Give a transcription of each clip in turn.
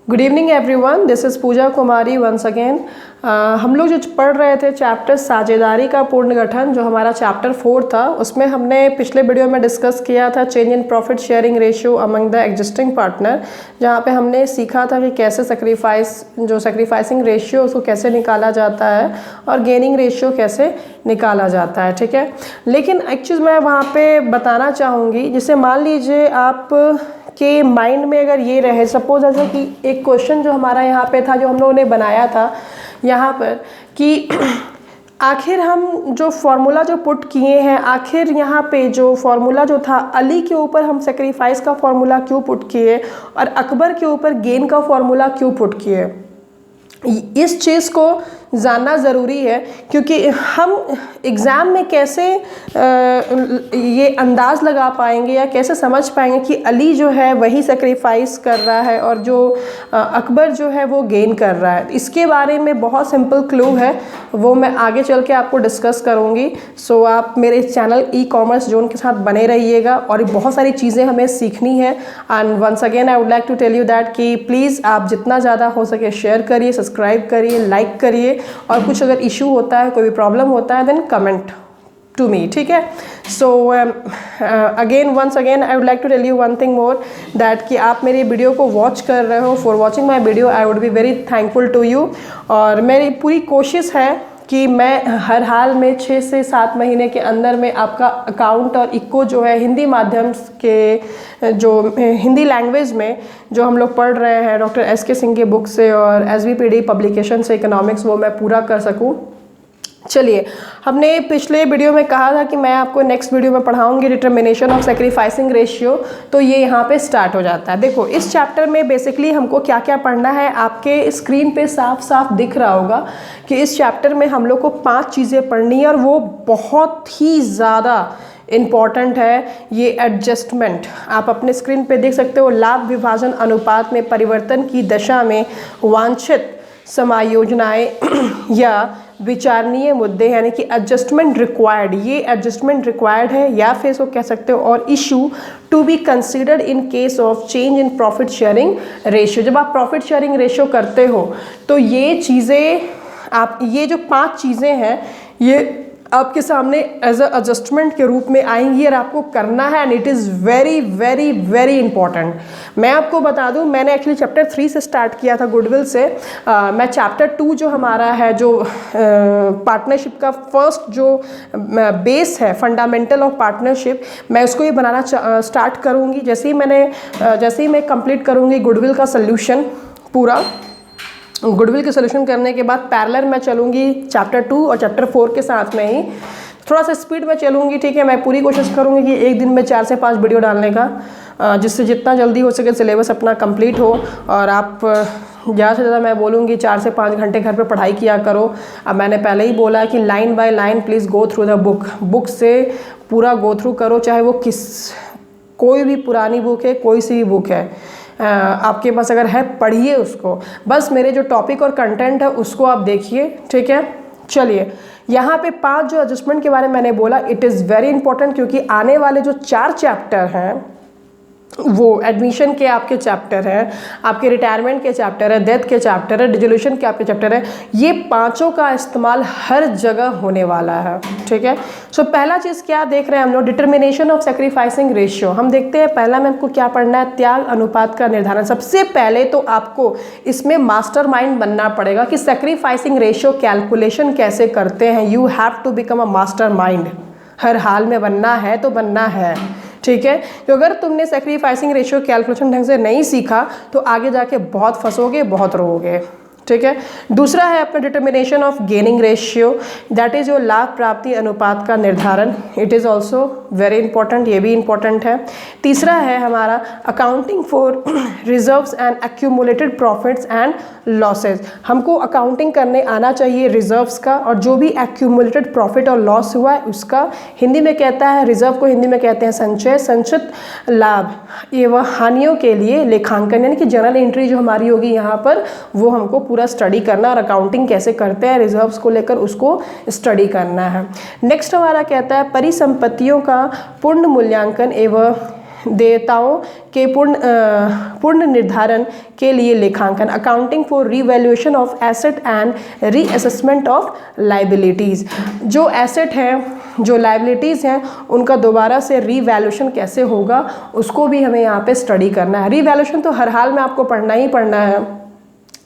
Good evening everyone, this is Pooja Kumari once again. हम लोग जो पढ़ रहे थे चैप्टर साझेदारी का पूर्ण गठन, जो हमारा चैप्टर 4 था, उसमें हमने पिछले वीडियो में डिस्कस किया था change in profit sharing ratio among the existing partner, जहाँ पे हमने सीखा था कि कैसे सेक्रीफाइसिंग रेशियो उसको कैसे निकाला जाता है और गेनिंग रेशियो कैसे निकाला जाता है। ठीक है, लेकिन एक चीज़ मैं वहाँ पे बताना चाहूँगी, जिसे मान लीजिए आप के माइंड में अगर ये रहे, सपोज ऐसे कि एक क्वेश्चन जो हमारा यहाँ पे था, जो हम लोगों ने बनाया था यहाँ पर, कि आखिर हम जो फॉर्मूला जो पुट किए हैं, आखिर यहाँ पे जो फॉर्मूला जो था अली के ऊपर हम सेक्रीफाइस का फॉर्मूला क्यों पुट किए और अकबर के ऊपर गेन का फॉर्मूला क्यों पुट किए। इस चीज़ को जानना ज़रूरी है, क्योंकि हम एग्ज़ाम में कैसे ये अंदाज़ लगा पाएंगे या कैसे समझ पाएंगे कि अली जो है वही सेक्रीफाइस कर रहा है और जो अकबर जो है वो गेन कर रहा है। इसके बारे में बहुत सिंपल क्लू है, वो मैं आगे चल के आपको डिस्कस करूँगी। सो आप मेरे चैनल ई कॉमर्स जोन के साथ बने रहिएगा और बहुत सारी चीज़ें हमें सीखनी है। And once again I would like to tell you that कि प्लीज़ आप जितना ज़्यादा हो सके शेयर करिए, सब्सक्राइब करिए, लाइक करिए, और कुछ अगर इशू होता है, कोई भी प्रॉब्लम होता है, देन कमेंट टू मी। ठीक है, so again once again I would like to tell you one thing more, that कि आप मेरी वीडियो को वॉच कर रहे हो। For watching my video I would be very thankful to you. और मेरी पूरी कोशिश है कि मैं हर हाल में 6 से 7 महीने के अंदर में आपका अकाउंट और इको जो है हिंदी माध्यम के, जो हिंदी लैंग्वेज में जो हम लोग पढ़ रहे हैं डॉक्टर एस.के. सिंह के बुक से और SVPD पब्लिकेशन से इकोनॉमिक्स, वो मैं पूरा कर सकूं। चलिए, हमने पिछले वीडियो में कहा था कि मैं आपको नेक्स्ट वीडियो में पढ़ाऊंगी डिटर्मिनेशन ऑफ सेक्रीफाइसिंग रेशियो, तो ये यहाँ पे स्टार्ट हो जाता है। देखो, इस चैप्टर में बेसिकली हमको क्या क्या पढ़ना है, आपके स्क्रीन पे साफ साफ दिख रहा होगा कि इस चैप्टर में हम लोग को 5 चीज़ें पढ़नी है और वो बहुत ही ज़्यादा इम्पॉर्टेंट है। ये एडजस्टमेंट आप अपने स्क्रीन पे देख सकते हो। लाभ विभाजन अनुपात में परिवर्तन की दशा में वांछित समायोजनाएं या विचारणीय मुद्दे, यानी कि एडजस्टमेंट रिक्वायर्ड, ये एडजस्टमेंट रिक्वायर्ड है, या फिर इसको कह सकते हो और issue to be considered in case of change in profit sharing ratio. जब आप प्रॉफिट शेयरिंग रेशियो करते हो तो ये चीज़ें, आप ये जो 5 चीज़ें हैं, ये आपके सामने एज अ एडजस्टमेंट के रूप में आएंगी और आपको करना है, and it is very very very important. मैं आपको बता दूं, मैंने एक्चुअली चैप्टर 3 से स्टार्ट किया था, गुडविल से। मैं चैप्टर 2 जो हमारा है, जो पार्टनरशिप का फर्स्ट जो बेस है, फंडामेंटल ऑफ पार्टनरशिप, मैं उसको ये बनाना स्टार्ट करूँगी। जैसे ही मैं कंप्लीट करूँगी गुडविल का सोल्यूशन पूरा, गुडविल के सोल्यूशन करने के बाद पैरेलल मैं चलूँगी चैप्टर 2 और चैप्टर 4 के साथ में ही, थोड़ा सा स्पीड में चलूँगी। ठीक है, मैं पूरी कोशिश करूँगी कि एक दिन में 4 से 5 वीडियो डालने का, जिससे जितना जल्दी हो सके सिलेबस अपना कंप्लीट हो। और आप ज़्यादा से ज़्यादा मैं बोलूँगी 4 से 5 घंटे घर पे पढ़ाई किया करो। अब मैंने पहले ही बोला कि line by line please go through the book से पूरा गो थ्रू करो, चाहे वो कोई भी पुरानी बुक है, कोई सी भी बुक है आपके पास अगर है, पढ़िए उसको। बस मेरे जो टॉपिक और कंटेंट है उसको आप देखिए। ठीक है, चलिए, यहाँ पे 5 जो एडजस्टमेंट के बारे में मैंने बोला, इट इज़ वेरी इंपॉर्टेंट, क्योंकि आने वाले जो 4 चैप्टर हैं, वो एडमिशन के आपके चैप्टर हैं, आपके रिटायरमेंट के चैप्टर है, डेथ के चैप्टर है, डिसोल्यूशन के आपके चैप्टर है, ये 5 का इस्तेमाल हर जगह होने वाला है। ठीक है, सो पहला चीज़ क्या देख रहे हैं हम लोग, डिटर्मिनेशन ऑफ सेक्रीफाइसिंग रेशियो। हम देखते हैं पहला में हमको क्या पढ़ना है, त्याग अनुपात का निर्धारण। सबसे पहले तो आपको इसमें मास्टरमाइंड बनना पड़ेगा कि सेक्रीफाइसिंग रेशियो कैलकुलेशन कैसे करते हैं। You have to become a mastermind, हर हाल में बनना है तो बनना है। ठीक है, तो अगर तुमने सेक्रीफाइसिंग रेशियो कैलकुलेशन ढंग से नहीं सीखा तो आगे जाके बहुत फंसोगे, बहुत रोओगे। ठीक है, दूसरा है अपना determination of gaining ratio, that is जो लाभ प्राप्ति अनुपात का निर्धारण। It is also very important, ये भी इंपॉर्टेंट है। तीसरा है हमारा accounting for reserves and accumulated profits and losses. हमको अकाउंटिंग करने आना चाहिए रिजर्व्स का, और जो भी एक्यूमुलेटेड प्रॉफिट और लॉस हुआ है उसका, हिंदी में कहता है, रिजर्व को हिंदी में कहते हैं संचय, संचित लाभ एवं हानियों के लिए लेखांकन, यानी कि जर्नल एंट्री जो हमारी होगी यहाँ पर, वो हमको पूरा स्टडी करना, और अकाउंटिंग कैसे करते हैं रिजर्व्स को लेकर उसको स्टडी करना है। नेक्स्ट हमारा कहता है परिसंपत्तियों का पूर्ण मूल्यांकन एवं देयताओं के पूर्ण निर्धारण के लिए लेखांकन, accounting for revaluation of asset and reassessment of liabilities. जो एसेट हैं, जो लाइबिलिटीज़ हैं, उनका दोबारा से रीवैल्यूएशन कैसे होगा उसको भी हमें यहाँ पे स्टडी करना है। रीवैल्यूएशन तो हर हाल में आपको पढ़ना ही पढ़ना है।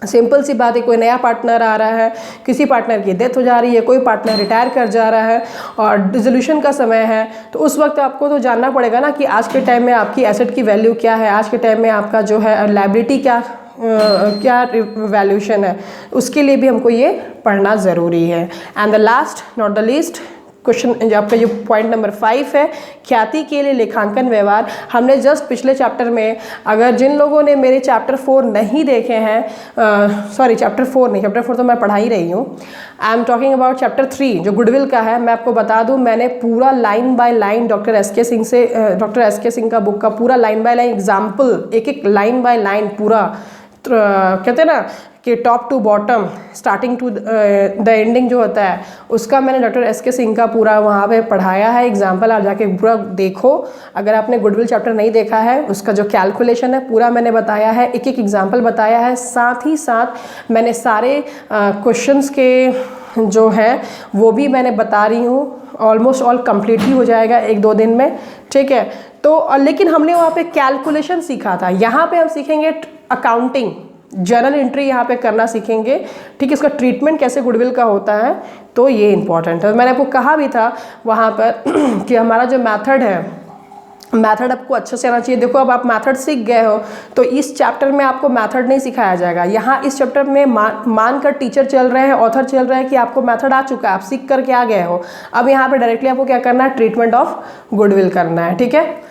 सिंपल सी बात है, कोई नया पार्टनर आ रहा है, किसी पार्टनर की डेथ हो जा रही है, कोई पार्टनर रिटायर कर जा रहा है और डिसोल्यूशन का समय है, तो उस वक्त आपको तो जानना पड़ेगा ना कि आज के टाइम में आपकी एसेट की वैल्यू क्या है, आज के टाइम में आपका जो है लायबिलिटी क्या वैल्यूएशन है, उसके लिए भी हमको ये पढ़ना ज़रूरी है। And the last not the least question, आपका जो पॉइंट नंबर 5 है, ख्याति के लिए लेखांकन व्यवहार। हमने जस्ट पिछले चैप्टर में, अगर जिन लोगों ने मेरे चैप्टर 4 नहीं देखे हैं, सॉरी चैप्टर 4 नहीं, चैप्टर 4 तो मैं पढ़ा ही रही हूँ, I am talking about chapter 3 जो गुडविल का है। मैं आपको बता दूँ, मैंने पूरा line by line doctor S K Singh का बुक का पूरा लाइन बाय लाइन एग्जाम्पल, एक लाइन बाय लाइन पूरा, कहते हैं ना कि top to bottom, starting to the ending जो होता है, उसका मैंने डॉक्टर एस के सिंह का पूरा वहाँ पे पढ़ाया है एग्जाम्पल। आप जाके पूरा देखो, अगर आपने गुडविल चैप्टर नहीं देखा है, उसका जो कैलकुलेशन है पूरा मैंने बताया है, एक एक एग्जाम्पल बताया है, साथ ही साथ मैंने सारे क्वेश्चंस के जो है वो भी मैंने बता रही हूँ। ऑलमोस्ट ऑल कंप्लीट ही हो जाएगा 1-2 दिन में, ठीक है। तो लेकिन हमने वहाँ पे कैलकुलेशन सीखा था, यहाँ पे हम सीखेंगे अकाउंटिंग, जर्नल एंट्री यहाँ पे करना सीखेंगे, ठीक है। इसका ट्रीटमेंट कैसे गुडविल का होता है, तो ये इंपॉर्टेंट है। मैंने आपको कहा भी था वहाँ पर कि हमारा जो मेथड है, मेथड आपको अच्छे से आना चाहिए। देखो अब आप मेथड सीख गए हो, तो इस चैप्टर में आपको मेथड नहीं सिखाया जाएगा। यहाँ इस चैप्टर में मान कर टीचर चल रहे हैं, ऑथर चल रहे हैं कि आपको मेथड आ चुका है, आप सीख करके आ गए हो। अब यहाँ पे डायरेक्टली आपको क्या करना है, ट्रीटमेंट ऑफ गुडविल करना है, ठीक है।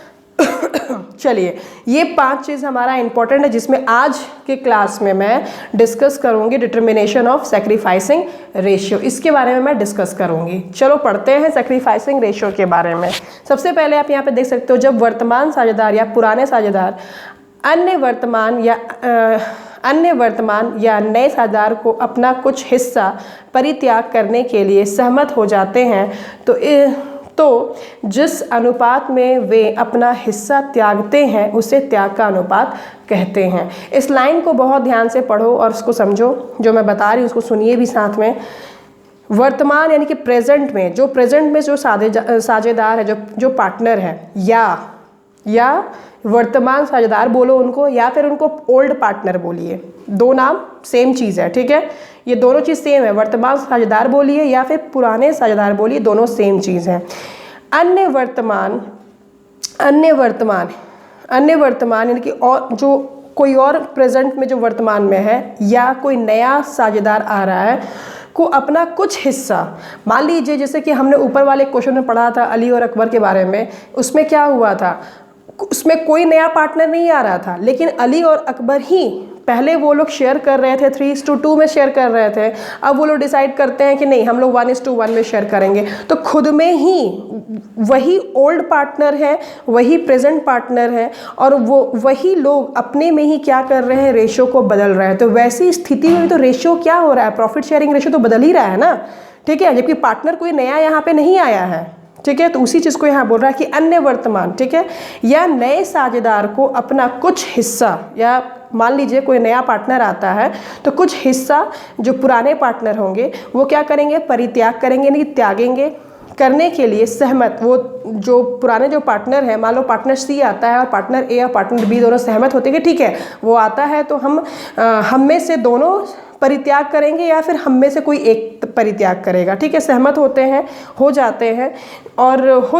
चलिए, ये 5 चीज़ हमारा इंपॉर्टेंट है जिसमें आज के क्लास में मैं डिस्कस करूंगी। डिटर्मिनेशन ऑफ सैक्रिफाइसिंग रेशियो, इसके बारे में मैं डिस्कस करूंगी। चलो पढ़ते हैं सैक्रिफाइसिंग रेशियो के बारे में। सबसे पहले आप यहाँ पे देख सकते हो, जब वर्तमान साझेदार या पुराने साझेदार अन्य वर्तमान या नए साझेदार को अपना कुछ हिस्सा परित्याग करने के लिए सहमत हो जाते हैं, तो जिस अनुपात में वे अपना हिस्सा त्यागते हैं उसे त्याग का अनुपात कहते हैं। इस लाइन को बहुत ध्यान से पढ़ो और उसको समझो, जो मैं बता रही हूँ उसको सुनिए भी साथ में। वर्तमान यानी कि प्रेजेंट में जो साझेदार है, जो पार्टनर है, या वर्तमान साझेदार बोलो उनको, या फिर उनको ओल्ड पार्टनर बोलिए, दो नाम सेम चीज़ है, ठीक है। ये दोनों चीज़ सेम है, वर्तमान साझेदार बोलिए या फिर पुराने साझेदार बोलिए, दोनों सेम चीज़ है। अन्य वर्तमान यानी कि और जो कोई और प्रेजेंट में जो वर्तमान में है, या कोई नया साझेदार आ रहा है को अपना कुछ हिस्सा, मान लीजिए जैसे कि हमने ऊपर वाले क्वेश्चन में पढ़ा था अली और अकबर के बारे में, उसमें क्या हुआ था, उसमें कोई नया पार्टनर नहीं आ रहा था, लेकिन अली और अकबर ही पहले वो लोग शेयर कर रहे थे, 3:2 में शेयर कर रहे थे। अब वो लोग डिसाइड करते हैं कि नहीं, हम लोग 1:1 में शेयर करेंगे। तो खुद में ही वही ओल्ड पार्टनर है, वही प्रेजेंट पार्टनर है, और वही लोग अपने में ही क्या कर रहे हैं, रेशियो को बदल रहे हैं। तो वैसी स्थिति में तो रेशियो क्या हो रहा है, प्रॉफिट शेयरिंग रेशियो तो बदल ही रहा है ना, ठीक है, जबकि पार्टनर कोई नया यहाँ पे नहीं आया है, ठीक है। तो उसी चीज़ को यहाँ बोल रहा है कि अन्य वर्तमान, ठीक है, या नए साझेदार को अपना कुछ हिस्सा, या मान लीजिए कोई नया पार्टनर आता है तो कुछ हिस्सा जो पुराने पार्टनर होंगे वो क्या करेंगे, परित्याग करेंगे, नहीं त्यागेंगे, करने के लिए सहमत, वो जो पुराने जो पार्टनर है, मान लो पार्टनर सी आता है और पार्टनर ए और पार्टनर बी दोनों सहमत होते हैं कि ठीक है वो आता है तो हम में से दोनों परित्याग करेंगे या फिर हम में से कोई एक परित्याग करेगा, ठीक है। सहमत होते हैं, हो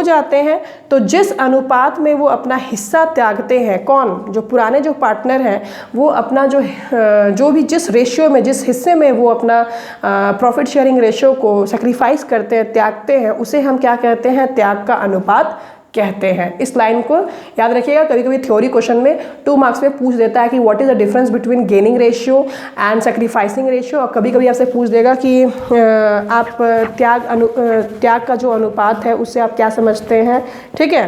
जाते हैं तो जिस अनुपात में वो अपना हिस्सा त्यागते हैं, कौन, जो पुराने जो पार्टनर हैं, वो अपना जो भी जिस रेशियो में, जिस हिस्से में वो अपना प्रॉफिट शेयरिंग रेशियो को सेक्रीफाइस करते हैं, त्यागते हैं, उसे हम क्या कहते हैं, त्याग का अनुपात कहते हैं। इस लाइन को याद रखिएगा, कभी कभी थ्योरी क्वेश्चन में 2 मार्क्स में पूछ देता है कि what is the difference between gaining ratio and sacrificing ratio, और कभी कभी आपसे पूछ देगा कि आप त्याग का जो अनुपात है उससे आप क्या समझते हैं, ठीक है।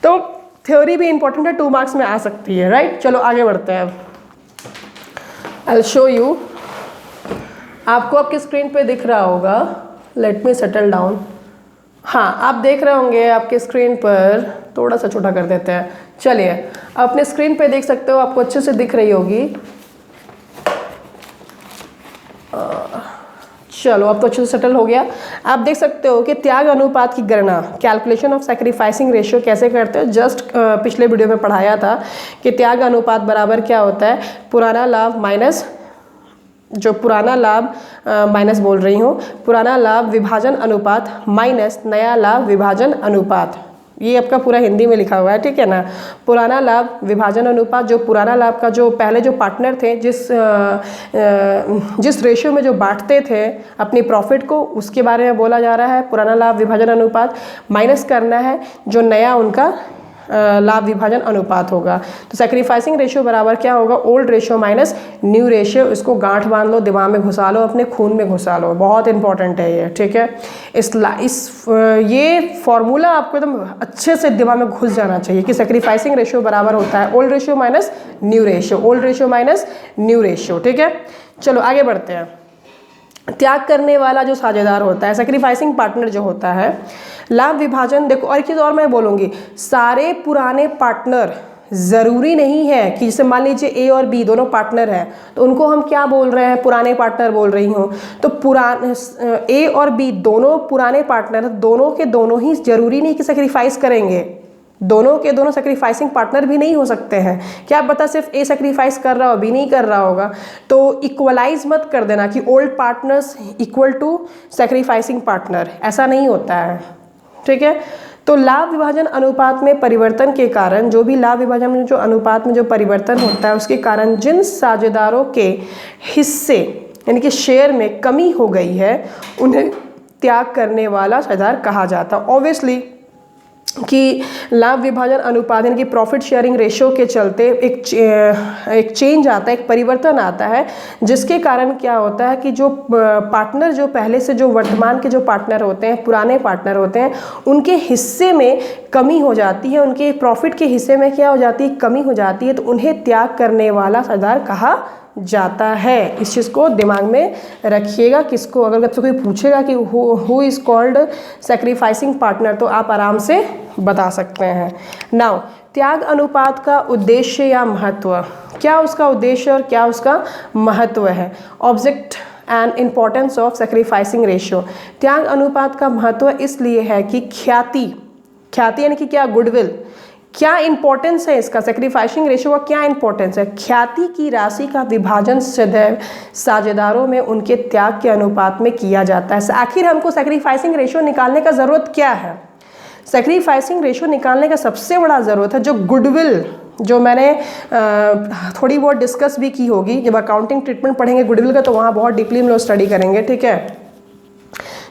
तो थ्योरी भी इंपॉर्टेंट है, 2 मार्क्स में आ सकती है, राइट। चलो आगे बढ़ते हैं। आई विल शो यू, आपको आपकी स्क्रीन पे दिख रहा होगा, लेट मी सेटल डाउन। हाँ, आप देख रहे होंगे आपके स्क्रीन पर, थोड़ा सा छोटा कर देते हैं। चलिए अपने स्क्रीन पे देख सकते हो, आपको अच्छे से दिख रही होगी। चलो अब तो अच्छे से सेटल हो गया। आप देख सकते हो कि त्याग अनुपात की गणना, कैलकुलेशन ऑफ सैक्रिफाइसिंग रेशियो कैसे करते हैं। जस्ट पिछले वीडियो में पढ़ाया था कि त्याग अनुपात बराबर क्या होता है, पुराना लाभ माइनस बोल रही हूँ, पुराना लाभ विभाजन अनुपात माइनस नया लाभ विभाजन अनुपात। ये आपका पूरा हिंदी में लिखा हुआ है, ठीक है ना। पुराना लाभ विभाजन अनुपात, जो पुराना लाभ का जो पहले जो पार्टनर थे, जिस रेशियो में जो बांटते थे अपनी प्रॉफिट को, उसके बारे में बोला जा रहा है पुराना लाभ विभाजन अनुपात। माइनस करना है जो नया उनका लाभ विभाजन अनुपात होगा। तो सैक्रिफाइसिंग रेशियो बराबर क्या होगा, old ratio minus new ratio. इसको गांठ बांध लो, दिमाग में घुसा लो, अपने खून में घुसा लो, बहुत इंपॉर्टेंट है ये, ठीक है। ये फॉर्मूला आपको एकदम अच्छे से दिमाग में घुस जाना चाहिए कि सैक्रिफाइसिंग रेशियो बराबर होता है old ratio minus new ratio, old ratio minus new ratio, ठीक है। चलो आगे बढ़ते हैं। त्याग करने वाला जो साझेदार होता है, सैक्रिफाइसिंग पार्टनर जो होता है, लाभ विभाजन, देखो और एक चीज़ और मैं बोलूँगी, सारे पुराने पार्टनर ज़रूरी नहीं है कि जैसे मान लीजिए ए और बी दोनों पार्टनर हैं, तो उनको हम क्या बोल रहे हैं, पुराने पार्टनर बोल रही हूँ। तो पुराने ए और बी दोनों पुराने पार्टनर, दोनों के दोनों ही ज़रूरी नहीं कि सेक्रीफाइस करेंगे, दोनों के दोनों सेक्रीफाइसिंग पार्टनर भी नहीं हो सकते हैं। क्या पता सिर्फ ए सेक्रीफाइस कर रहा हो, बी नहीं कर रहा होगा। तो इक्वलाइज मत कर देना कि old partners equal to sacrificing partner, ऐसा नहीं होता है, ठीक है। तो लाभ विभाजन अनुपात में परिवर्तन के कारण, जो भी लाभ विभाजन में जो अनुपात में जो परिवर्तन होता है, उसके कारण जिन साझेदारों के हिस्से यानी कि शेयर में कमी हो गई है, उन्हें त्याग करने वाला साझेदार कहा जाता है। ऑब्वियसली कि लाभ विभाजन अनुपात यानी कि प्रॉफिट शेयरिंग रेशियो के चलते एक चेंज आता है, एक परिवर्तन आता है, जिसके कारण क्या होता है कि जो पार्टनर जो पहले से जो वर्तमान के जो पार्टनर होते हैं, पुराने पार्टनर होते हैं, उनके हिस्से में कमी हो जाती है, उनके प्रॉफिट के हिस्से में क्या हो जाती है, कमी हो जाती है। तो उन्हें त्याग करने वाला साझेदार कहा जाता है। इस चीज़ को दिमाग में रखिएगा। किसको अगर आपसे कोई पूछेगा कि who is called sacrificing partner, तो आप आराम से बता सकते हैं। नाउ त्याग अनुपात का उद्देश्य या महत्व, क्या उसका उद्देश्य और क्या उसका महत्व है। Object and importance of sacrificing ratio. त्याग अनुपात का महत्व इसलिए है कि ख्याति यानी कि क्या, गुडविल, क्या इंपॉर्टेंस है इसका, सैक्रिफाइसिंग रेशियो का क्या इंपॉर्टेंस है। ख्याति की राशि का विभाजन सदैव साझेदारों में उनके त्याग के अनुपात में किया जाता है। आखिर हमको सैक्रिफाइसिंग रेशियो निकालने का ज़रूरत क्या है। सैक्रिफाइसिंग रेशियो निकालने का सबसे बड़ा ज़रूरत है जो गुडविल, जो मैंने थोड़ी बहुत डिस्कस भी की होगी, जब अकाउंटिंग ट्रीटमेंट पढ़ेंगे गुडविल का, तो वहाँ बहुत डीपली हम लोग स्टडी करेंगे, ठीक है।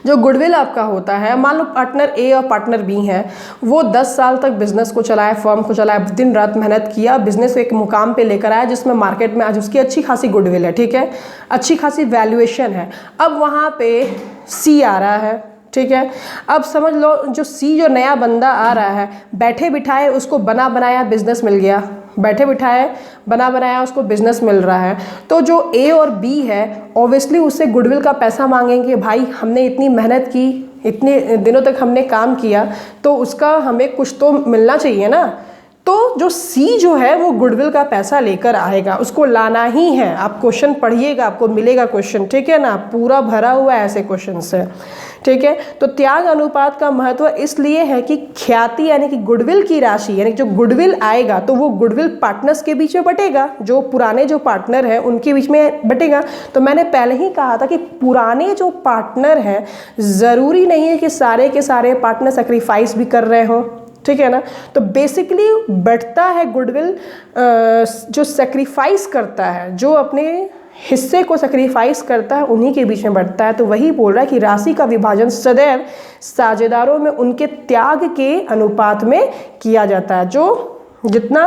जो गुडविल आपका होता है, मान लो पार्टनर ए और पार्टनर बी हैं, वो 10 साल तक बिजनेस को चलाया, फर्म को चलाया, दिन रात मेहनत किया, बिजनेस को एक मुकाम पे लेकर आया जिसमें मार्केट में आज उसकी अच्छी खासी गुडविल है, ठीक है, अच्छी खासी वैल्यूएशन है। अब वहाँ पे सी आ रहा है, ठीक है। अब समझ लो जो सी, जो नया बंदा आ रहा है, बैठे बिठाए उसको बना बनाया बिजनेस मिल गया, बैठे बिठाए बना बनाया उसको बिजनेस मिल रहा है। तो जो ए और बी है, ऑब्वियसली उससे गुडविल का पैसा मांगेंगे, भाई हमने इतनी मेहनत की, इतने दिनों तक हमने काम किया, तो उसका हमें कुछ तो मिलना चाहिए ना। तो जो सी जो है वो गुडविल का पैसा लेकर आएगा, उसको लाना ही है। आप क्वेश्चन पढ़िएगा, आपको मिलेगा क्वेश्चन, ठीक है ना, पूरा भरा हुआ है ऐसे क्वेश्चन से, ठीक है। तो त्याग अनुपात का महत्व इसलिए है कि ख्याति यानी कि गुडविल की राशि, यानी जो गुडविल आएगा तो वो गुडविल पार्टनर्स के बीच में बटेगा, जो पुराने जो पार्टनर हैं उनके बीच में बटेगा। तो मैंने पहले ही कहा था कि पुराने जो पार्टनर हैं, ज़रूरी नहीं है कि सारे के सारे पार्टनर सेक्रीफाइस भी कर रहे हों, ठीक है ना। तो बेसिकली बढ़ता है गुडविल जो सेक्रीफाइस करता है, जो अपने हिस्से को सेक्रीफाइस करता है, उन्हीं के बीच में बढ़ता है। तो वही बोल रहा है कि राशि का विभाजन सदैव साझेदारों में उनके त्याग के अनुपात में किया जाता है। जो जितना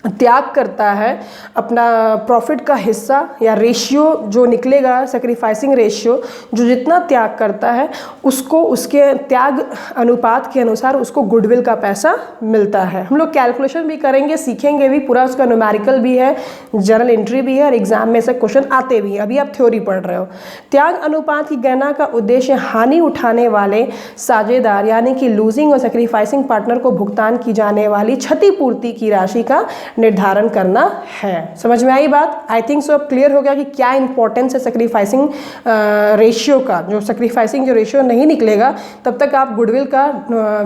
त्याग करता है अपना प्रॉफिट का हिस्सा या रेशियो जो निकलेगा, सेक्रीफाइसिंग रेशियो, जो जितना त्याग करता है उसको उसके त्याग अनुपात के अनुसार उसको गुडविल का पैसा मिलता है। हम लोग कैलकुलेशन भी करेंगे, सीखेंगे भी, पूरा उसका न्यूमेरिकल भी है, जर्नल एंट्री भी है और एग्जाम में से क्वेश्चन आते भी हैं। अभी आप थ्योरी पढ़ रहे हो। त्याग अनुपात की गणना का उद्देश्य हानि उठाने वाले साझेदार यानी कि लूजिंग और सेक्रीफाइसिंग पार्टनर को भुगतान की जाने वाली क्षतिपूर्ति की राशि का निर्धारण करना है। समझ में आई बात? आई थिंक सो अब क्लियर हो गया कि क्या इंपॉर्टेंस है सेक्रीफाइसिंग रेशियो का। जो सेक्रीफाइसिंग जो रेशियो नहीं निकलेगा तब तक आप गुडविल का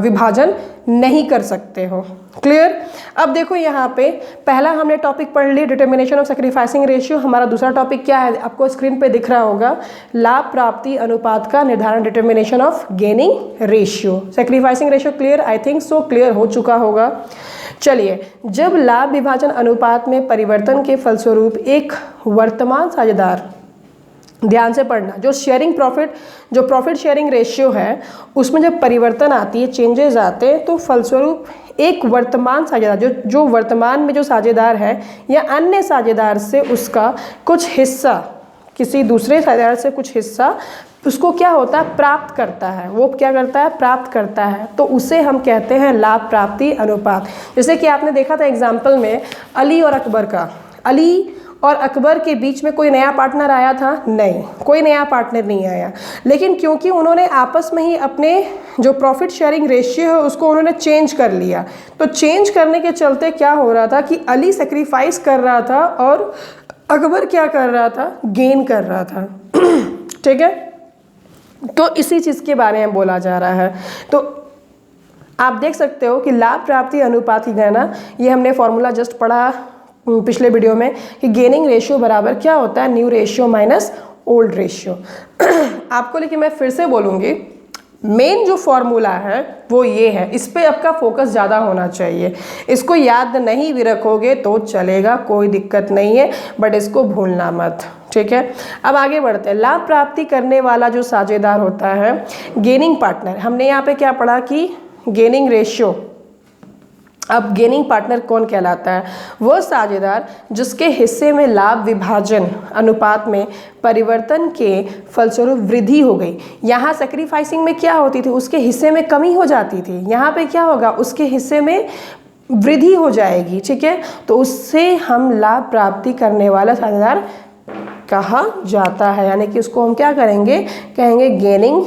विभाजन नहीं कर सकते हो। क्लियर? अब देखो यहाँ पे पहला हमने टॉपिक पढ़ लिया डिटर्मिनेशन ऑफ सेक्रीफाइसिंग रेशियो। हमारा दूसरा टॉपिक क्या है? आपको स्क्रीन पे दिख रहा होगा, लाभ प्राप्ति अनुपात का निर्धारण, determination of gaining ratio. Sacrificing ratio clear? I think so clear हो चुका होगा। चलिए, जब लाभ विभाजन अनुपात में परिवर्तन के फलस्वरूप एक वर्तमान साझेदार, ध्यान से पढ़ना, जो शेयरिंग प्रॉफिट, जो प्रॉफिट शेयरिंग रेशियो है उसमें जब परिवर्तन आती है, चेंजेस आते हैं, तो फलस्वरूप एक वर्तमान साझेदार, जो वर्तमान में जो साझेदार है या अन्य साझेदार से उसका कुछ हिस्सा, किसी दूसरे साझेदार से कुछ हिस्सा उसको क्या होता है? प्राप्त करता है। वो क्या करता है? प्राप्त करता है। तो उसे हम कहते हैं लाभ प्राप्ति अनुपात। जैसे कि आपने देखा था एग्जाम्पल में अली और अकबर का, अली और अकबर के बीच में कोई नया पार्टनर आया था? नहीं, कोई नया पार्टनर नहीं आया। लेकिन क्योंकि उन्होंने आपस में ही अपने जो प्रॉफिट शेयरिंग रेशियो है उसको उन्होंने चेंज कर लिया, तो चेंज करने के चलते क्या हो रहा था कि अली सेक्रीफाइस कर रहा था और अकबर क्या कर रहा था? गेन कर रहा था। ठीक है, तो इसी चीज़ के बारे में बोला जा रहा है। तो आप देख सकते हो कि लाभ प्राप्ति अनुपात की गणना, ये हमने फॉर्मूला जस्ट पढ़ा पिछले वीडियो में कि गेनिंग रेशियो बराबर क्या होता है? New ratio minus old ratio. आपको लेकिन मैं फिर से बोलूँगी, मेन जो फॉर्मूला है वो ये है, इस पे आपका फोकस ज़्यादा होना चाहिए। इसको याद नहीं भी रखोगे तो चलेगा, कोई दिक्कत नहीं है, बट इसको भूलना मत। ठीक है, अब आगे बढ़ते हैं। लाभ प्राप्ति करने वाला जो साझेदार होता है, गेनिंग पार्टनर, हमने यहाँ पे क्या पढ़ा कि गेनिंग रेशियो। अब गेनिंग पार्टनर कौन कहलाता है? वह साझेदार जिसके हिस्से में लाभ विभाजन अनुपात में परिवर्तन के फलस्वरूप वृद्धि हो गई। यहाँ सेक्रीफाइसिंग में क्या होती थी? उसके हिस्से में कमी हो जाती थी। यहाँ पे क्या होगा? उसके हिस्से में वृद्धि हो जाएगी। ठीक है, तो उससे हम लाभ प्राप्ति करने वाला साझेदार कहा जाता है, यानी कि उसको हम क्या करेंगे? कहेंगे गेनिंग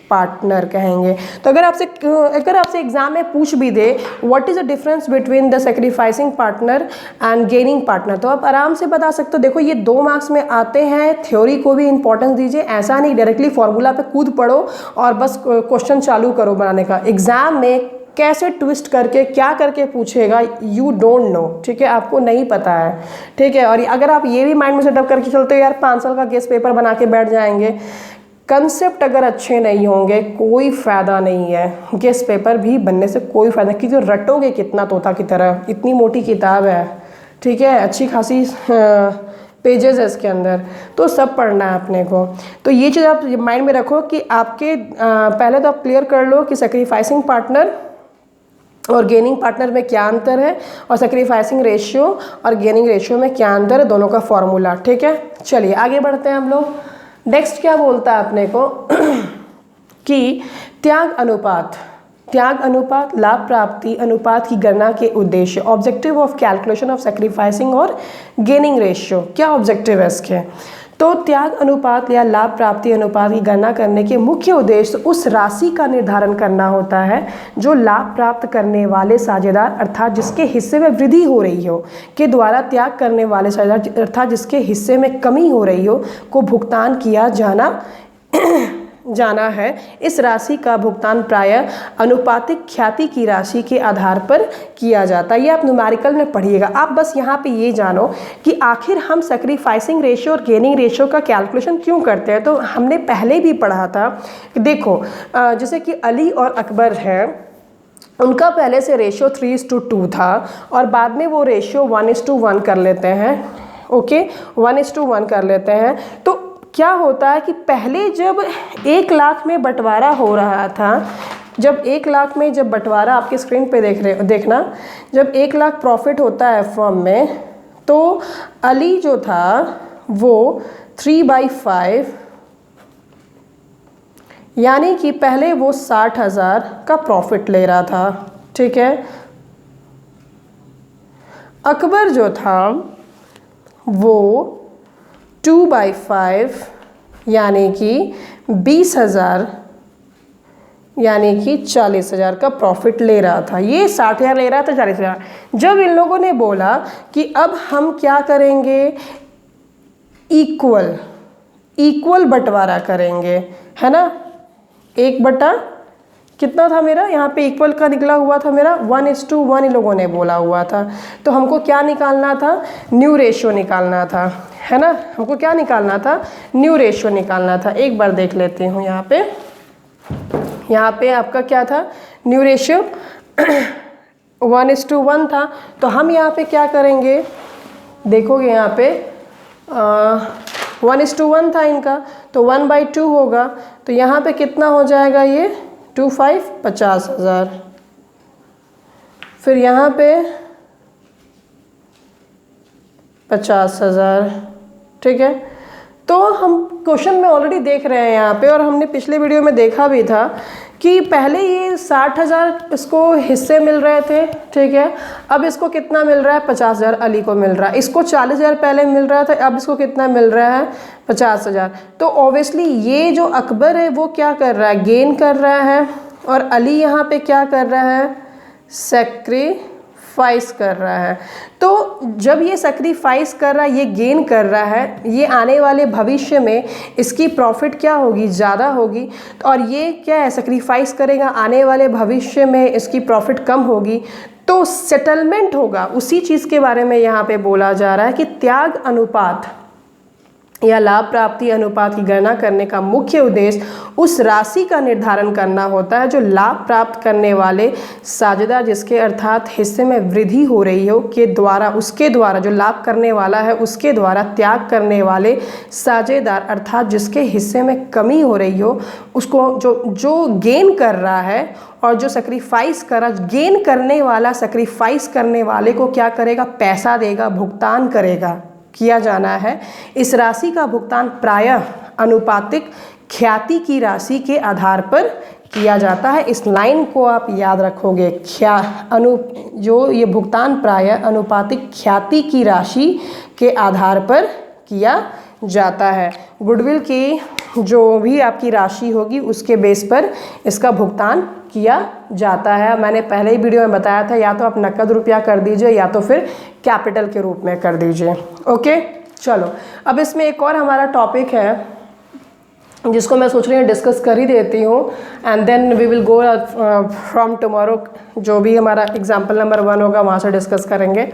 पार्टनर कहेंगे। तो अगर आपसे एग्जाम में पूछ भी दे what is the difference between the sacrificing partner and gaining partner, तो आप आराम से बता सकते हो। देखो ये 2 मार्क्स में आते हैं, थ्योरी को भी इंपॉर्टेंस दीजिए। ऐसा नहीं डायरेक्टली फॉर्मूला पे कूद पड़ो और बस क्वेश्चन चालू करो बनाने का। एग्जाम में कैसे ट्विस्ट करके क्या करके पूछेगा, यू डोंट नो। ठीक है, आपको नहीं पता है। ठीक है, और अगर आप ये भी माइंड में सेटअप करके चलते हो यार 5 साल का गेस पेपर बना के बैठ जाएंगे, कंसेप्ट अगर अच्छे नहीं होंगे कोई फ़ायदा नहीं है। गेस पेपर भी बनने से कोई फ़ायदा नहीं, क्योंकि रटोगे कितना तोता की तरह। इतनी मोटी किताब है, ठीक है, अच्छी खासी पेजेस है इसके अंदर, तो सब पढ़ना है अपने को। तो ये चीज़ आप माइंड में रखो कि आपके पहले तो आप क्लियर कर लो कि सेक्रीफाइसिंग पार्टनर और गेनिंग पार्टनर में क्या अंतर है, और सेक्रीफाइसिंग रेशियो और गेनिंग रेशियो में क्या अंतर है, दोनों का फॉर्मूला। ठीक है, चलिए आगे बढ़ते हैं हम लोग। नेक्स्ट क्या बोलता है अपने को कि त्याग अनुपात लाभ प्राप्ति अनुपात की गणना के उद्देश्य, objective of calculation of sacrificing और गेनिंग रेशियो। क्या ऑब्जेक्टिव है इसके? तो त्याग अनुपात या लाभ प्राप्ति अनुपात की गणना करने के मुख्य उद्देश्य उस राशि का निर्धारण करना होता है जो लाभ प्राप्त करने वाले साझेदार अर्थात जिसके हिस्से में वृद्धि हो रही हो के द्वारा त्याग करने वाले साझेदार अर्थात जिसके हिस्से में कमी हो रही हो को भुगतान किया जाना है। इस राशि का भुगतान प्रायः अनुपातिक ख्याति की राशि के आधार पर किया जाता है। ये आप न्यूमेरिकल में पढ़िएगा। आप बस यहाँ पे ये जानो कि आखिर हम सेक्रीफाइसिंग रेशियो और गेनिंग रेशियो का कैलकुलेशन क्यों करते हैं। तो हमने पहले भी पढ़ा था कि देखो जैसे कि अली और अकबर हैं, उनका पहले से रेशियो 3:2 था और बाद में वो रेशियो 1:1 कर लेते हैं। ओके, 1:1 कर लेते हैं। तो क्या होता है कि पहले जब 1 लाख में बंटवारा हो रहा था जब 1 लाख में जब बंटवारा आपकी स्क्रीन पे देखना, जब 1 लाख प्रॉफिट होता है फर्म में, तो अली जो था वो 3/5, यानी कि पहले वो 60,000 का प्रॉफिट ले रहा था, ठीक है। अकबर जो था वो 2/5 यानी कि 20,000 यानी कि 40,000 का प्रॉफिट ले रहा था। ये 60,000 ले रहा था, 40,000। जब इन लोगों ने बोला कि अब हम क्या करेंगे, इक्वल बंटवारा करेंगे, है ना। 1 बटा कितना था मेरा, यहाँ पे इक्वल का निकला हुआ था मेरा 1:1 इन लोगों ने बोला हुआ था। तो हमको क्या निकालना था, न्यू रेशियो निकालना था, है ना। हमको क्या निकालना था, न्यू रेशियो निकालना था। एक बार देख लेती हूँ यहाँ पे आपका क्या था, न्यू रेशियो 1:1 था। तो हम यहाँ पे क्या करेंगे, देखोगे यहाँ पे 1:1 था इनका, तो 1/2 होगा। तो यहाँ पे कितना हो जाएगा, ये 2/5 50,000। फिर यहाँ पे 50,000, ठीक है। तो हम क्वेश्चन में ऑलरेडी देख रहे हैं यहाँ पे, और हमने पिछले वीडियो में देखा भी था कि पहले ये 60,000 इसको हिस्से मिल रहे थे, ठीक है। अब इसको कितना मिल रहा है, 50,000 अली को मिल रहा है। इसको 40,000 पहले मिल रहा था, अब इसको कितना मिल रहा है, 50,000। तो ऑब्वियसली ये जो अकबर है वो क्या कर रहा है, गेन कर रहा है, और अली यहाँ पे क्या कर रहा है, सेक्रीफाइस कर रहा है। तो जब ये सेक्रीफाइस कर रहा है, ये गेन कर रहा है, ये आने वाले भविष्य में इसकी प्रॉफिट क्या होगी, ज़्यादा होगी। और ये क्या है, सेक्रीफाइस करेगा, आने वाले भविष्य में इसकी प्रॉफिट कम होगी, तो सेटलमेंट होगा। उसी चीज़ के बारे में यहाँ पे बोला जा रहा है कि त्याग अनुपात या लाभ प्राप्ति अनुपात की गणना करने का मुख्य उद्देश्य उस राशि का निर्धारण करना होता है जो लाभ प्राप्त करने वाले साझेदार, जिसके अर्थात हिस्से में वृद्धि हो रही हो, के द्वारा, उसके द्वारा, जो लाभ करने वाला है उसके द्वारा त्याग करने वाले साझेदार अर्थात जिसके हिस्से में कमी हो रही हो, उसको जो गेन कर रहा है, और जो सेक्रीफाइस कर रहा, गेन करने वाला सेक्रीफाइस करने वाले को क्या करेगा, पैसा देगा, भुगतान करेगा, किया जाना है। इस राशि का भुगतान प्रायः अनुपातिक ख्याति की राशि के आधार पर किया जाता है। इस लाइन को आप याद रखोगे, जो ये भुगतान प्रायः अनुपातिक ख्याति की राशि के आधार पर किया जाता है। गुडविल की जो भी आपकी राशि होगी उसके बेस पर इसका भुगतान किया जाता है। मैंने पहले ही वीडियो में बताया था, या तो आप नकद रुपया कर दीजिए या तो फिर कैपिटल के रूप में कर दीजिए। ओके, चलो अब इसमें एक और हमारा टॉपिक है जिसको मैं सोच रही हूँ डिस्कस कर ही देती हूँ, and then we will go from tomorrow, जो भी हमारा एग्जाम्पल नंबर 1 होगा वहाँ से डिस्कस करेंगे।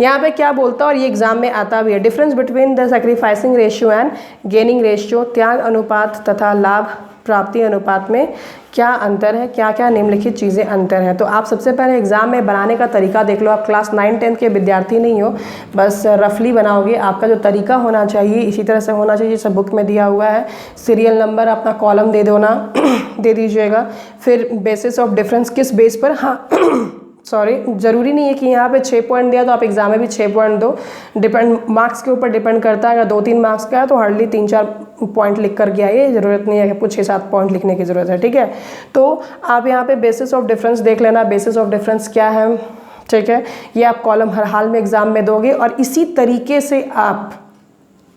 यहाँ पे क्या बोलता है, और ये एग्जाम में आता भी है, difference between the sacrificing ratio and gaining ratio, त्याग अनुपात तथा लाभ प्राप्ति अनुपात में क्या अंतर है, क्या क्या निम्नलिखित चीज़ें अंतर हैं। तो आप सबसे पहले एग्ज़ाम में बनाने का तरीका देख लो। आप क्लास 9-10 के विद्यार्थी नहीं हो, बस रफली बनाओगे। आपका जो तरीका होना चाहिए इसी तरह से होना चाहिए, सब बुक में दिया हुआ है। सीरियल नंबर अपना कॉलम दे दो ना दे दीजिएगा। फिर बेसिस ऑफ डिफरेंस, किस बेस पर, हाँ सॉरी, ज़रूरी नहीं है कि यहाँ पे 6 पॉइंट दिया तो आप एग्जाम में भी 6 पॉइंट दो, डिपेंड मार्क्स के ऊपर डिपेंड करता है। अगर 2-3 मार्क्स का है तो हार्डली 3-4 पॉइंट लिख कर के आइए, ज़रूरत नहीं है कि आपको 6-7 पॉइंट लिखने की ज़रूरत है, ठीक है। तो आप यहाँ पे बेसिस ऑफ डिफरेंस देख लेना, बेसिस ऑफ डिफरेंस क्या है, ठीक है। ये आप कॉलम हर हाल में एग्जाम में दोगे, और इसी तरीके से आप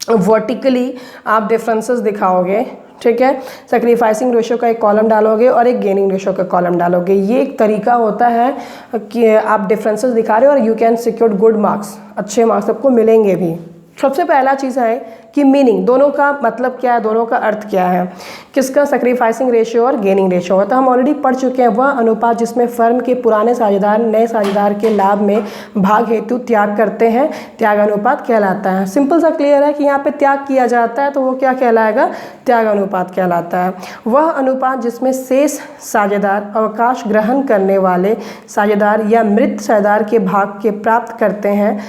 वर्टिकली आप डिफरेंसेस दिखाओगे, ठीक है। सेक्रीफाइसिंग रेशियो का एक कॉलम डालोगे और एक गेनिंग रेशियो का कॉलम डालोगे। ये एक तरीका होता है कि आप डिफरेंसेस दिखा रहे हो और you can secure good marks, अच्छे मार्क्स आपको मिलेंगे भी। सबसे पहला चीज़ है कि मीनिंग, दोनों का मतलब क्या है, दोनों का अर्थ क्या है, किसका सेक्रीफाइसिंग रेशियो और गेनिंग रेशियो है। तो हम ऑलरेडी पढ़ चुके हैं, वह अनुपात जिसमें फर्म के पुराने साझेदार नए साझेदार के लाभ में भाग हेतु त्याग करते हैं, त्याग अनुपात कहलाता है। सिंपल सा क्लियर है कि यहाँ पे त्याग किया जाता है तो वो क्या कहलाएगा, त्याग अनुपात कहलाता है। वह अनुपात जिसमें शेष साझेदार अवकाश ग्रहण करने वाले साझेदार या मृत साझेदार के भाग के प्राप्त करते हैं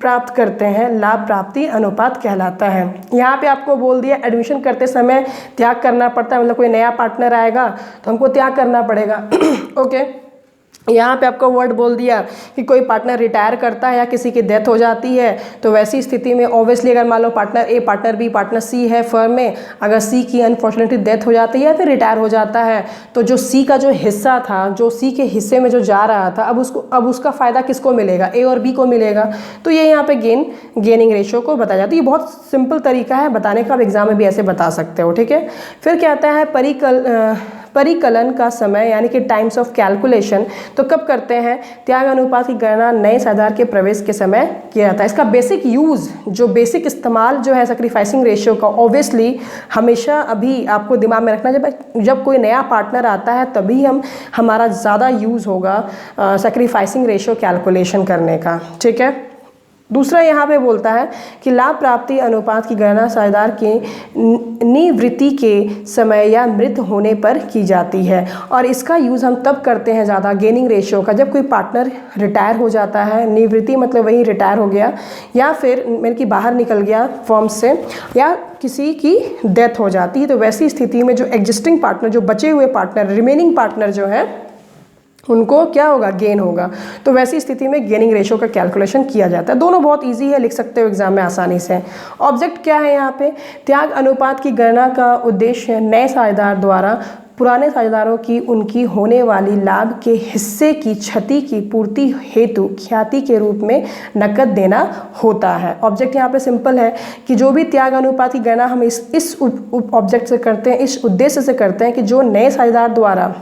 प्राप्त करते हैं लाभ प्राप्ति अनुपात कहलाता है। यहाँ पे आपको बोल दिया एडमिशन करते समय त्याग करना पड़ता है, मतलब कोई नया पार्टनर आएगा तो हमको त्याग करना पड़ेगा। ओके, यहाँ पे आपको वर्ड बोल दिया कि कोई पार्टनर रिटायर करता है या किसी की डेथ हो जाती है, तो वैसी स्थिति में ऑब्वियसली अगर मान लो पार्टनर ए, पार्टनर बी, पार्टनर सी है फर्म में, अगर सी की अनफॉर्चुनेटली डेथ हो जाती है या फिर रिटायर हो जाता है, तो जो सी का जो हिस्सा था, जो सी के हिस्से में जो जा रहा था, अब उसका फ़ायदा किसको मिलेगा? ए और बी को मिलेगा। तो ये यहाँ पे गेनिंग रेशियो को बताया जाता है। ये बहुत सिंपल तरीका है बताने का, आप एग्जाम में भी ऐसे बता सकते हो। ठीक है, फिर क्या आता है परिकलन का समय, यानी कि टाइम्स ऑफ कैलकुलेशन। तो कब करते हैं? त्याग अनुपात की गणना नए साझेदार के प्रवेश के समय किया जाता है। इसका बेसिक यूज़, जो बेसिक इस्तेमाल जो है सैक्रिफाइसिंग रेशियो का, ऑब्वियसली हमेशा अभी आपको दिमाग में रखना, जब कोई नया पार्टनर आता है तभी हमारा ज़्यादा यूज़ होगा सैक्रिफाइसिंग रेशियो कैलकुलेशन करने का। ठीक है, दूसरा यहाँ पे बोलता है कि लाभ प्राप्ति अनुपात की गणना साझेदार की निवृत्ति के समय या मृत होने पर की जाती है, और इसका यूज़ हम तब करते हैं ज़्यादा गेनिंग रेशियो का, जब कोई पार्टनर रिटायर हो जाता है। निवृत्ति मतलब वही रिटायर हो गया, या फिर मतलब कि बाहर निकल गया फर्म से, या किसी की डेथ हो जाती है। तो वैसी स्थिति में जो एग्जिस्टिंग पार्टनर, जो बचे हुए पार्टनर, रिमेनिंग पार्टनर जो है, उनको क्या होगा? गेन होगा। तो वैसी स्थिति में गेनिंग रेशियो का कैलकुलेशन किया जाता है। दोनों बहुत इजी है, लिख सकते हो एग्जाम में आसानी से। ऑब्जेक्ट क्या है यहाँ पे? त्याग अनुपात की गणना का उद्देश्य नए साझेदार द्वारा पुराने साझेदारों की उनकी होने वाली लाभ के हिस्से की क्षति की पूर्ति हेतु ख्याति के रूप में नकद देना होता है। ऑब्जेक्ट यहाँ पे सिंपल है कि जो भी त्याग अनुपात की गणना हम इस ऑब्जेक्ट से करते हैं, इस उद्देश्य से करते हैं कि जो नए साझेदार द्वारा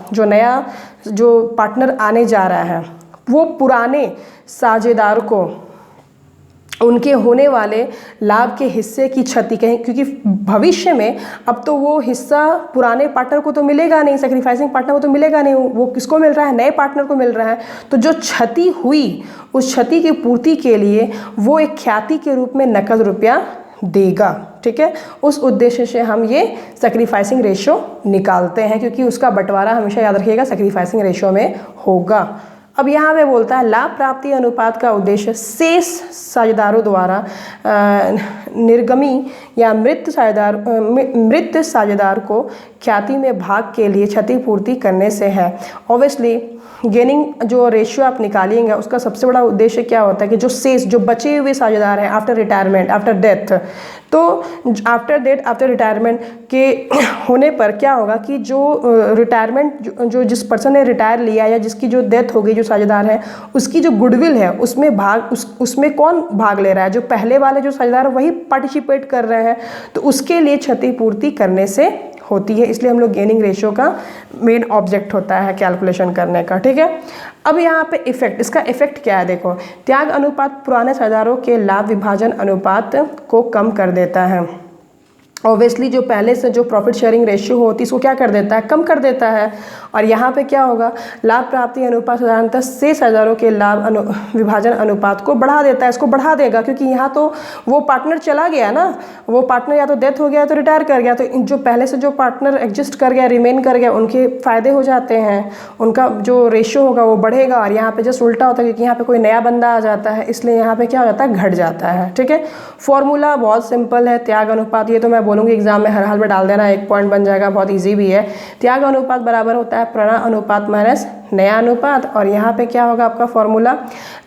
जो पार्टनर आने जा रहा है, वो पुराने साझेदार को उनके होने वाले लाभ के हिस्से की क्षति कहें, क्योंकि भविष्य में अब तो वो हिस्सा पुराने पार्टनर को तो मिलेगा नहीं, सैक्रिफाइसिंग पार्टनर को तो मिलेगा नहीं, वो किसको मिल रहा है? नए पार्टनर को मिल रहा है। तो जो क्षति हुई, उस क्षति की पूर्ति के लिए वो एक ख्याति के रूप में नकद रुपया देगा। ठीक है, उस उद्देश्य से हम ये सैक्रिफाइसिंग रेशियो निकालते हैं, क्योंकि उसका बंटवारा हमेशा याद रखिएगा सैक्रिफाइसिंग रेशियो में होगा। अब यहाँ पे बोलता है लाभ प्राप्ति अनुपात का उद्देश्य शेष साझेदारों द्वारा निर्गमी या मृत साझेदार को ख्याति में भाग के लिए क्षतिपूर्ति करने से है। ऑब्वियसली गेनिंग जो रेशियो आप निकालेंगे उसका सबसे बड़ा उद्देश्य क्या होता है कि जो शेष, जो बचे हुए साझेदार हैं आफ्टर रिटायरमेंट, आफ्टर डेथ, तो आफ्टर रिटायरमेंट के होने पर क्या होगा कि जो रिटायरमेंट जो जिस पर्सन ने रिटायर लिया या जिसकी जो डेथ हो गई, जो साझेदार है, उसकी जो गुडविल है उसमें उसमें कौन भाग ले रहा है? जो पहले वाले जो साझेदार वही पार्टिसिपेट कर रहे हैं, तो उसके लिए क्षतिपूर्ति करने से होती है। इसलिए हम लोग गेनिंग रेशियो का मेन ऑब्जेक्ट होता है कैलकुलेशन करने का। ठीक है, अब यहाँ पे इफेक्ट, इसका इफेक्ट क्या है? देखो, त्याग अनुपात पुराने साझेदारों के लाभ विभाजन अनुपात को कम कर देता है। ऑब्वियसली जो पहले से जो प्रॉफिट शेयरिंग रेशियो होती है इसको क्या कर देता है? कम कर देता है। और यहाँ पे क्या होगा? लाभ प्राप्ति अनुपात साधारणतः शेष साझेदारों के लाभ विभाजन अनुपात को बढ़ा देता है। इसको बढ़ा देगा क्योंकि यहाँ तो वो पार्टनर चला गया ना, वो पार्टनर या तो डेथ हो गया तो रिटायर कर गया, तो जो पहले से जो पार्टनर एग्जिस्ट कर गया, रिमेन कर गया, उनके फ़ायदे हो जाते हैं, उनका जो रेशियो होगा वो बढ़ेगा। और यहाँ पर जस्ट उल्टा होता है क्योंकि यहाँ पर कोई नया बंदा आ जाता है, इसलिए यहाँ पर क्या हो जाता है? घट जाता है। ठीक है, फॉर्मूला बहुत सिंपल है। त्याग अनुपात, ये तो मैं बोलूँगी एग्जाम में हर हाल में डाल देना, 1 पॉइंट बन जाएगा, बहुत इजी भी है। त्याग अनुपात बराबर होता है पुराना अनुपात माइनस नया अनुपात, और यहाँ पे क्या होगा आपका फॉर्मूला?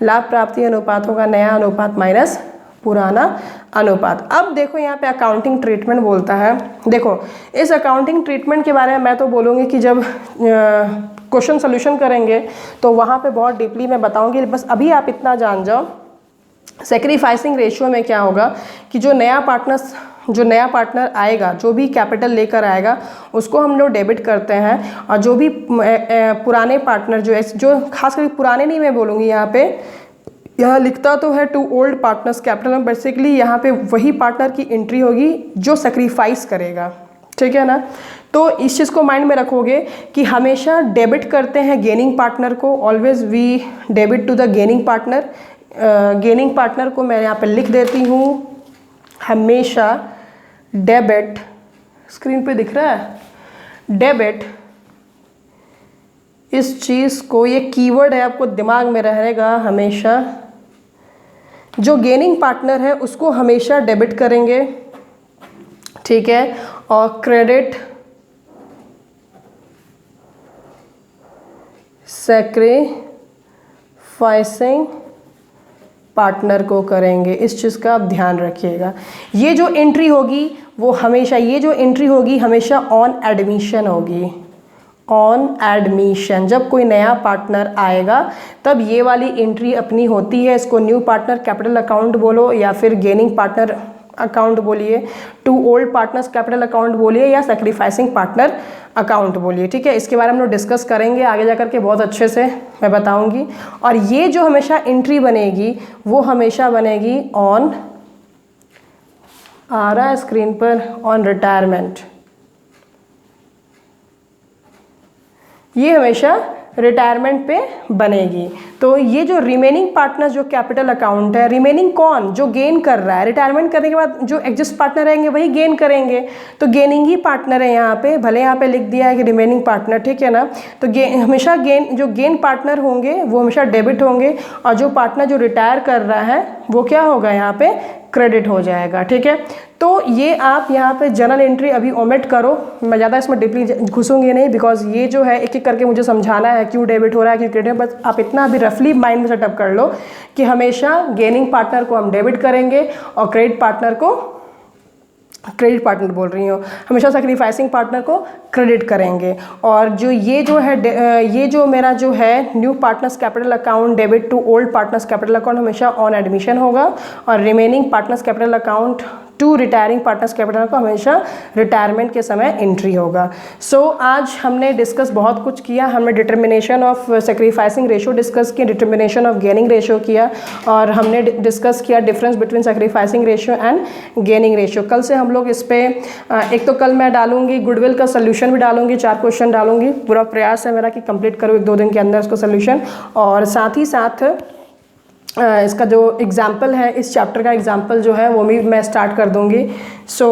लाभ प्राप्ति अनुपात होगा नया अनुपात माइनस पुराना अनुपात। अब देखो यहाँ पे अकाउंटिंग ट्रीटमेंट बोलता है। देखो, इस अकाउंटिंग ट्रीटमेंट के बारे में मैं तो बोलूँगी कि जब क्वेश्चन सोल्यूशन करेंगे तो वहाँ पे बहुत डीपली मैं बताऊँगी, बस अभी आप इतना जान जाओ। सैक्रिफाइसिंग रेशियो में क्या होगा कि जो नया पार्टनर आएगा, जो भी कैपिटल लेकर आएगा, उसको हम लोग डेबिट करते हैं, और जो भी पुराने पार्टनर जो खास करके पुराने नहीं मैं बोलूँगी, यहाँ लिखता तो है टू ओल्ड पार्टनर्स कैपिटल में, बेसिकली यहाँ पे वही पार्टनर की एंट्री होगी जो सैक्रिफाइस करेगा। ठीक है ना, तो इस चीज़ को माइंड में रखोगे कि हमेशा डेबिट करते हैं गेनिंग पार्टनर को, always we debit to the gaining partner. Gaining partner को मैं यहाँ पे लिख देती हूँ, हमेशा डेबिट, स्क्रीन पे दिख रहा है, डेबिट, इस चीज़ को, ये कीवर्ड है आपको दिमाग में रहेगा हमेशा, जो गेनिंग पार्टनर है उसको हमेशा डेबिट करेंगे, ठीक है, और क्रेडिट सैक्रिफाइसिंग पार्टनर को करेंगे। इस चीज़ का आप ध्यान रखिएगा। ये जो एंट्री होगी वो हमेशा, ये जो एंट्री होगी हमेशा ऑन एडमिशन होगी, ऑन एडमिशन। जब कोई नया पार्टनर आएगा तब ये वाली एंट्री अपनी होती है। इसको न्यू पार्टनर कैपिटल अकाउंट बोलो या फिर गेनिंग पार्टनर अकाउंट बोलिए, to old partners capital account बोलिए या सैक्रिफाइसिंग पार्टनर अकाउंट बोलिए, ठीक है। इसके बारे में हम लोग डिस्कस करेंगे आगे जाकर के, बहुत अच्छे से मैं बताऊंगी। और ये जो हमेशा एंट्री बनेगी वो हमेशा बनेगी ऑन, आ रहा है स्क्रीन पर, ऑन रिटायरमेंट। ये हमेशा रिटायरमेंट पे बनेगी। तो ये जो रिमेनिंग पार्टनर जो कैपिटल अकाउंट है, रिमेनिंग कौन, जो गेन कर रहा है, रिटायरमेंट करने के बाद जो एग्जिस्ट पार्टनर रहेंगे वही गेन करेंगे, तो गेनिंग ही पार्टनर है यहाँ पे, भले यहाँ पे लिख दिया है कि रिमेनिंग पार्टनर, ठीक है ना। तो हमेशा जो गेन पार्टनर होंगे वो हमेशा डेबिट होंगे, और जो पार्टनर जो रिटायर कर रहा है वो क्या होगा, यहाँ पे क्रेडिट हो जाएगा, ठीक है। तो ये आप यहाँ पे जर्नल एंट्री अभी ओमिट करो, मैं ज़्यादा इसमें डीपली घुसूंगी नहीं, बिकॉज ये जो है एक एक करके मुझे समझाना है क्यों डेबिट हो रहा है, क्यों क्रेडिट। बस आप इतना अभी रफली माइंड में सेटअप कर लो कि हमेशा गेनिंग पार्टनर को हम डेबिट करेंगे और क्रेडिट पार्टनर को, क्रेडिट पार्टनर बोल रही हूँ, हमेशा सैक्रिफाइसिंग पार्टनर को क्रेडिट करेंगे। और जो ये जो है ये जो मेरा जो है new partners capital account debit to old partners capital account हमेशा ऑन एडमिशन होगा, और remaining partners capital account to retiring partners capital को हमेशा रिटायरमेंट के समय एंट्री होगा। सो आज हमने डिस्कस बहुत कुछ किया। हमने determination of sacrificing ratio discuss किया, डिटर्मिनेशन ऑफ गेनिंग रेशो किया, और हमने डिस्कस किया difference between sacrificing ratio and gaining ratio. कल से हम लोग इस पर एक तो कल मैं डालूंगी गुडविल का सोल्यूशन भी डालूंगी, 4 क्वेश्चन डालूंगी। पूरा प्रयास है मेरा कि कंप्लीट करूँ 1-2 दिन के अंदर उसको सोल्यूशन, और साथ ही साथ इसका जो एग्जाम्पल है, इस चैप्टर का एग्जाम्पल जो है वो भी मैं स्टार्ट कर दूंगी। So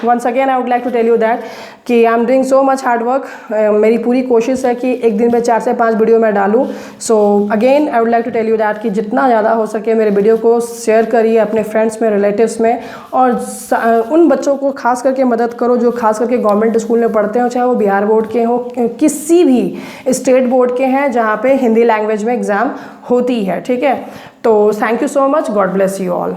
once again I would like to tell you that कि I am doing so much hard work. मेरी पूरी कोशिश है कि एक दिन में 4 से 5 वीडियो मैं डालूँ। So again I would like to tell you that कि जितना ज़्यादा हो सके मेरे वीडियो को शेयर करिए अपने फ्रेंड्स में, रिलेटिव्स में, और उन बच्चों को खास करके मदद करो जो खास करके गवर्नमेंट स्कूल में पढ़ते हो, चाहे वो बिहार बोर्ड के हो, किसी भी स्टेट बोर्ड के हैं जहाँ पे हिंदी लैंग्वेज में एग्ज़ाम होती है, ठीक है। तो thank you so much, God bless you all.